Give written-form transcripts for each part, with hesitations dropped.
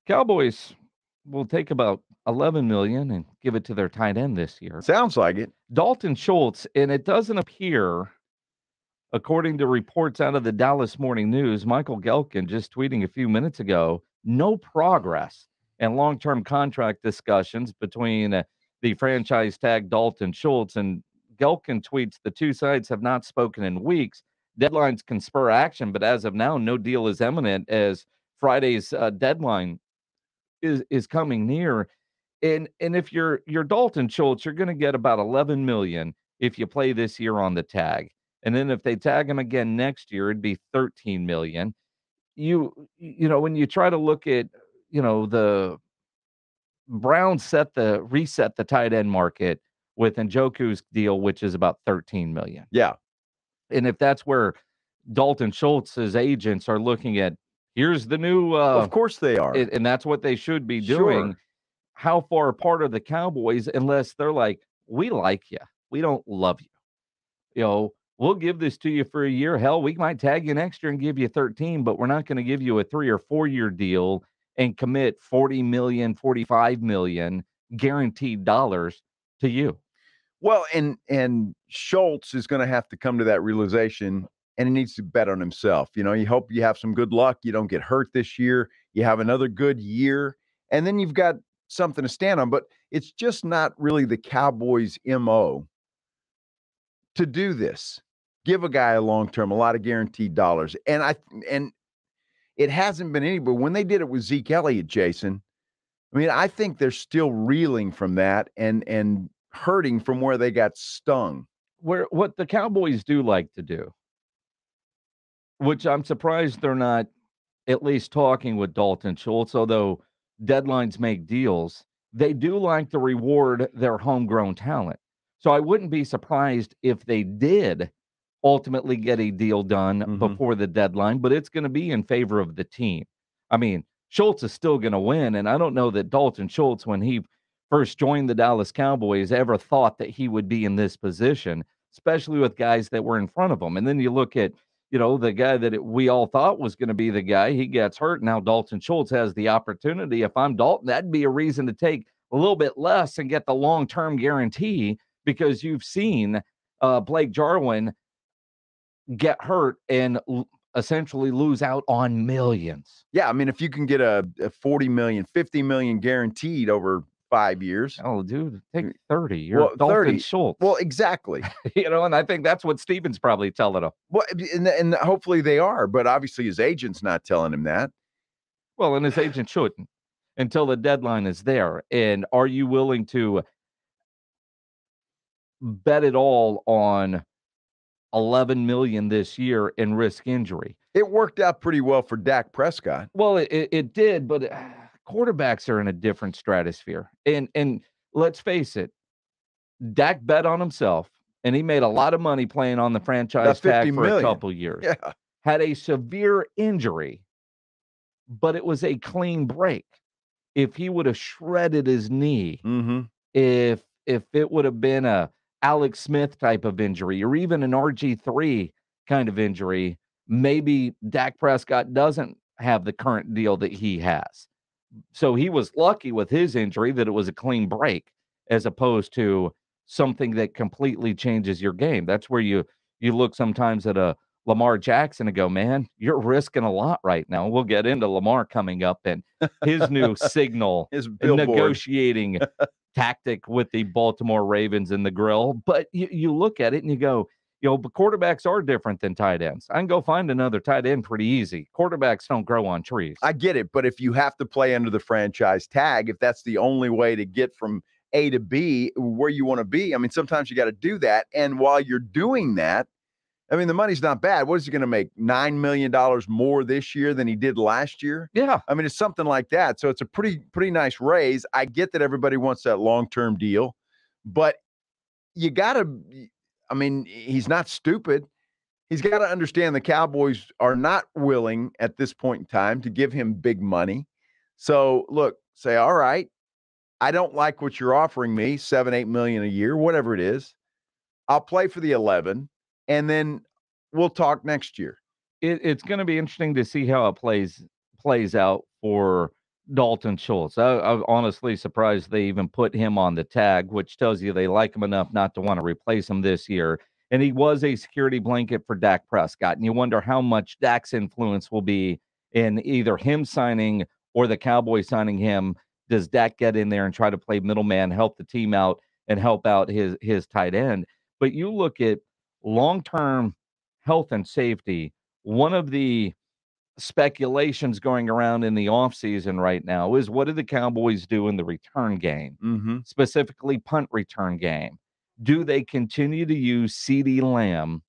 Cowboys will take about 11 million and give it to their tight end this year. Sounds like it. Dalton Schultz, and it doesn't appear, according to reports out of the Dallas Morning News, Michael Gelkin just tweeting a few minutes ago, no progress in long-term contract discussions between the franchise tag Dalton Schultz, and Gelkin tweets the two sides have not spoken in weeks. Deadlines can spur action, but as of now, no deal is imminent as Friday's deadline is coming near. And if you're Dalton Schultz, you're going to get about 11 million if you play this year on the tag. And then if they tag him again next year, it'd be 13 million. You know, when you try to look at, the Browns reset the tight end market with Njoku's deal, which is about 13 million. Yeah. And if that's where Dalton Schultz's agents are looking at, here's the new Of course they are. and that's what they should be doing. Sure. How far apart are the Cowboys unless they're like, we like you. We don't love you. We'll give this to you for a year. Hell, we might tag you next year and give you 13, but we're not going to give you a 3 or 4 year deal and commit 40 million, 45 million guaranteed dollars to you. Well, and Schultz is going to have to come to that realization, and he needs to bet on himself. You hope you have some good luck. You don't get hurt this year. You have another good year, and then you've got something to stand on. But it's just not really the Cowboys' MO to do this. Give a guy a long-term, a lot of guaranteed dollars. And it hasn't been anybody. When they did it with Zeke Elliott, Jason, I mean, I think they're still reeling from that and hurting from where they got stung. What the Cowboys do like to do, which I'm surprised they're not at least talking with Dalton Schultz, although deadlines make deals, they do like to reward their homegrown talent. So I wouldn't be surprised if they did ultimately get a deal done before the deadline, but it's going to be in favor of the team. I mean, Schultz is still going to win, and I don't know that Dalton Schultz, when he first joined the Dallas Cowboys, ever thought that he would be in this position, especially with guys that were in front of him. And then you look at, the guy that we all thought was going to be the guy, he gets hurt. Now Dalton Schultz has the opportunity. If I'm Dalton, that'd be a reason to take a little bit less and get the long-term guarantee, because you've seen Blake Jarwin get hurt and essentially lose out on millions. Yeah, I mean, if you can get a 40 million, 50 million guaranteed over 5 years. Oh, dude, take 30. You're Dalton 30. Schultz. Well, exactly. And I think that's what Steven's probably telling him. Well, and hopefully they are, but obviously his agent's not telling him that. Well, and his agent shouldn't until the deadline is there. And are you willing to bet it all on 11 million this year and risk injury? It worked out pretty well for Dak Prescott. Well, it did, but quarterbacks are in a different stratosphere. And let's face it, Dak bet on himself, and he made a lot of money playing on the franchise tag for a couple years. Yeah. Had a severe injury, but it was a clean break. If he would have shredded his knee, if it would have been a Alex Smith type of injury, or even an RG3 kind of injury, maybe Dak Prescott doesn't have the current deal that he has. So he was lucky with his injury that it was a clean break, as opposed to something that completely changes your game. That's where you look sometimes at a Lamar Jackson and go, man, you're risking a lot right now. We'll get into Lamar coming up and his new signal, his negotiating tactic with the Baltimore Ravens in the grill. But you look at it and you go, but quarterbacks are different than tight ends. I can go find another tight end pretty easy. Quarterbacks don't grow on trees. I get it. But if you have to play under the franchise tag, if that's the only way to get from A to B where you want to be, I mean, sometimes you got to do that. And while you're doing that, I mean, the money's not bad. What is he going to make? $9 million more this year than he did last year? Yeah. I mean, it's something like that. So it's a pretty nice raise. I get that everybody wants that long-term deal, but you got to, I mean, he's not stupid. He's got to understand the Cowboys are not willing at this point in time to give him big money. So look, say, all right, I don't like what you're offering me, 7-8 million a year, whatever it is. I'll play for the 11. And then we'll talk next year. It's going to be interesting to see how it plays out for Dalton Schultz. I'm honestly surprised they even put him on the tag, which tells you they like him enough not to want to replace him this year. And he was a security blanket for Dak Prescott. And you wonder how much Dak's influence will be in either him signing or the Cowboys signing him. Does Dak get in there and try to play middleman, help the team out, and help out his tight end? But you look at long-term health and safety, one of the speculations going around in the offseason right now is what do the Cowboys do in the return game, specifically punt return game? Do they continue to use CeeDee Lamb,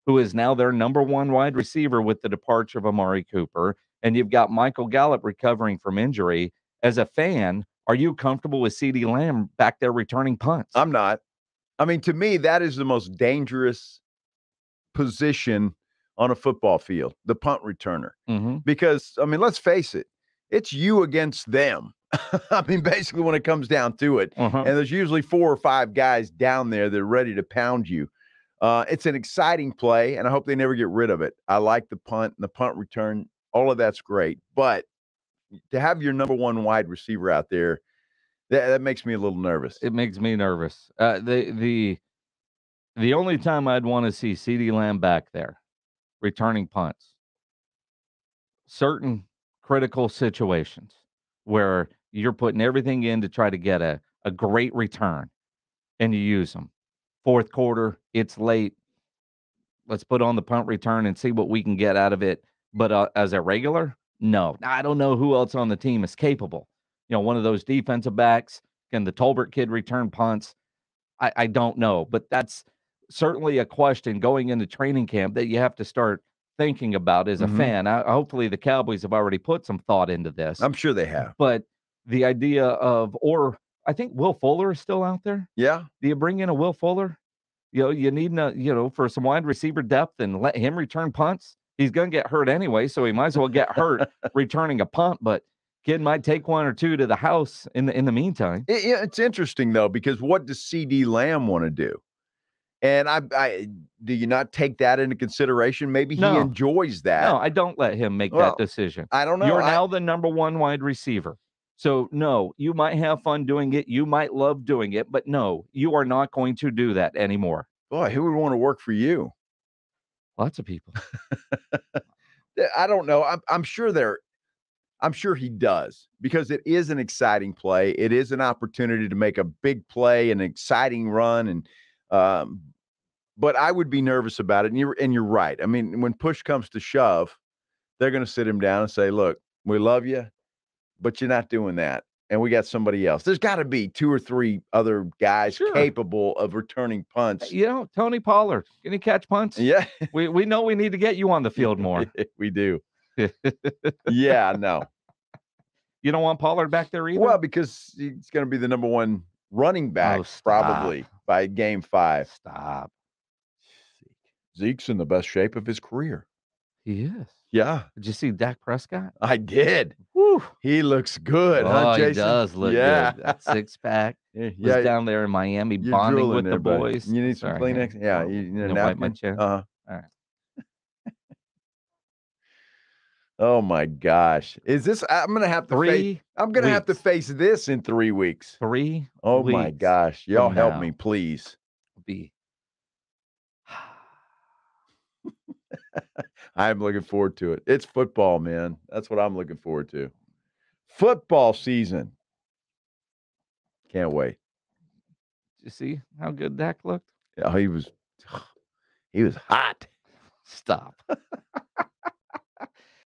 who is now their number one wide receiver with the departure of Amari Cooper, and you've got Michael Gallup recovering from injury? As a fan, are you comfortable with CeeDee Lamb back there returning punts? I'm not. I mean, to me, that is the most dangerous position on a football field, the punt returner. Because, I mean, let's face it, it's you against them. I mean, basically when it comes down to it. And there's usually 4 or 5 guys down there that are ready to pound you. It's an exciting play, and I hope they never get rid of it. I like the punt and the punt return. All of that's great. But to have your number one wide receiver out there, that makes me a little nervous. It makes me nervous. The only time I'd want to see CeeDee Lamb back there returning punts, certain critical situations where you're putting everything in to try to get a great return, and you use them. Fourth quarter, it's late. Let's put on the punt return and see what we can get out of it. But as a regular, no. I don't know who else on the team is capable. You know, one of those defensive backs, can the Tolbert kid return punts? I don't know, but that's certainly a question going into training camp that you have to start thinking about as a fan. Hopefully the Cowboys have already put some thought into this. I'm sure they have. But the idea of, or I think Will Fuller is still out there. Yeah. Do you bring in a Will Fuller? You know, you need, for some wide receiver depth and let him return punts. He's going to get hurt anyway, so he might as well get hurt returning a punt, but kid might take 1 or 2 to the house in the meantime. It's interesting, though, because what does CeeDee Lamb want to do? And I do you not take that into consideration? Maybe he enjoys that. No, I don't let him make that decision. I don't know. You're now the number one wide receiver. So, no, you might have fun doing it. You might love doing it. But, no, you are not going to do that anymore. Boy, who would want to work for you? Lots of people. I don't know. I'm sure he does, because it is an exciting play. It is an opportunity to make a big play, an exciting run. And but I would be nervous about it. And you're right. I mean, when push comes to shove, they're going to sit him down and say, look, we love you, but you're not doing that. And we got somebody else. There's got to be 2 or 3 other guys capable of returning punts. You know, Tony Pollard, can he catch punts? Yeah. We know we need to get you on the field more. We do. Yeah, no. You don't want Pollard back there either? Well, because he's going to be the number one running back probably by game 5. Stop. Zeke's in the best shape of his career. He is. Yeah. Did you see Dak Prescott? I did. Woo. He looks good, huh, Jason? He does look good. That six-pack. Was down there in Miami bonding with the boys. You need some Kleenex? Yeah. You need a wipe my chin? All right. Oh my gosh. Is this I'm gonna have to face this in 3 weeks. 3 Oh weeks my gosh. Y'all help me, please. I'm looking forward to it. It's football, man. That's what I'm looking forward to. Football season. Can't wait. Did you see how good Dak looked? Yeah, he was hot. Stop.